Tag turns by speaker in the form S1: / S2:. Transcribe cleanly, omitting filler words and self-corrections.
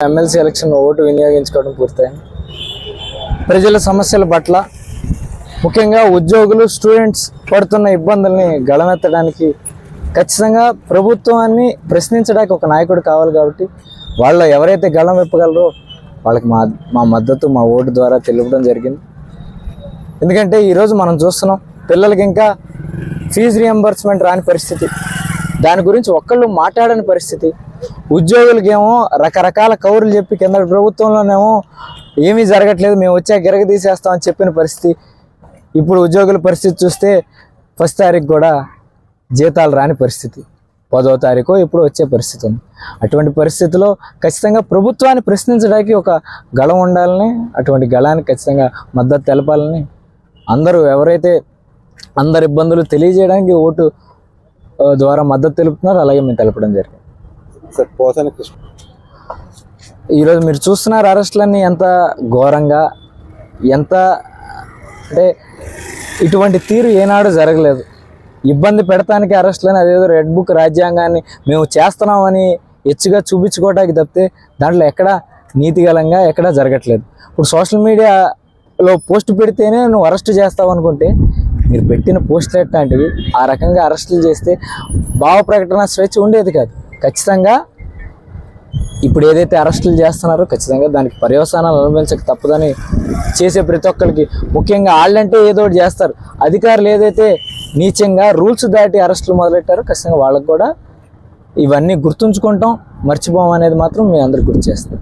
S1: MLC election vote వినియోగించుకోవడం పూర్తయింది. ప్రజల సమస్యల పట్ల ముఖ్యంగా ఉద్యోగులు స్టూడెంట్స్ పడుతున్న ఇబ్బందుల్ని గళమెత్తడానికి ఖచ్చితంగా ప్రభుత్వాన్ని ప్రశ్నించడానికి ఒక నాయకుడు కావాలి. కాబట్టి వాళ్ళు ఎవరైతే గళం విప్పగలరో వాళ్ళకి మా మద్దతు మా ఓటు ద్వారా తెలుపడం జరిగింది. ఎందుకంటే ఈరోజు మనం చూస్తున్నాం పిల్లలకి ఇంకా ఫీజు రియంబర్స్మెంట్ రాని పరిస్థితి, దాని గురించి ఒక్కళ్ళు మాట్లాడని పరిస్థితి. ఉద్యోగులకేమో రకరకాల కౌరులు చెప్పి కింద ప్రభుత్వంలోనేమో ఏమీ జరగట్లేదు, మేము వచ్చా గిరగ తీసేస్తామని చెప్పిన పరిస్థితి. ఇప్పుడు ఉద్యోగుల పరిస్థితి చూస్తే 1వ తారీఖు కూడా జీతాలు రాని పరిస్థితి, 10వ తారీఖు ఇప్పుడు వచ్చే పరిస్థితి ఉంది. అటువంటి పరిస్థితిలో ఖచ్చితంగా ప్రభుత్వాన్ని ప్రశ్నించడానికి ఒక గళం ఉండాలని, అటువంటి గళానికి ఖచ్చితంగా మద్దతు తెలపాలని అందరూ ఎవరైతే అందరి ఇబ్బందులు తెలియజేయడానికి ఓటు ద్వారా మద్దతు తెలుపుతున్నారో అలాగే మేము తెలపడం జరిగింది. ఈరోజు మీరు చూస్తున్నారు అరెస్టులన్నీ ఎంత ఘోరంగా, ఎంత అంటే ఇటువంటి తీరు ఏనాడు జరగలేదు. ఇబ్బంది పెడతానికి అరెస్టులని, అదేదో రెడ్ బుక్ రాజ్యాంగాన్ని మేము చేస్తున్నామని ఎచ్చుగా చూపించుకోవడానికి తప్పితే దాంట్లో ఎక్కడా నీతిగలంగా ఎక్కడా జరగట్లేదు. ఇప్పుడు సోషల్ మీడియాలో పోస్ట్ పెడితేనే నువ్వు అరెస్ట్ చేస్తావు అనుకుంటే మీరు పెట్టిన పోస్టులు ఎట్లాంటివి, ఆ రకంగా అరెస్టులు చేస్తే భావ ప్రకటన స్వేచ్ఛ ఉండేది కాదు. ఖచ్చితంగా ఇప్పుడు ఏదైతే అరెస్టులు చేస్తున్నారో ఖచ్చితంగా దానికి పర్యవసానాలు అనుభవించక తప్పదని చేసే ప్రతి ఒక్కరికి, ముఖ్యంగా వాళ్ళంటే ఏదో ఒకటి చేస్తారు. అధికారులు ఏదైతే నీచంగా రూల్స్ దాటి అరెస్టులు మొదలెట్టారో ఖచ్చితంగా వాళ్ళకు కూడా ఇవన్నీ గుర్తుంచుకుంటాం, మర్చిపోం అనేది మాత్రం మీ అందరికి గుర్తు చేస్తాం.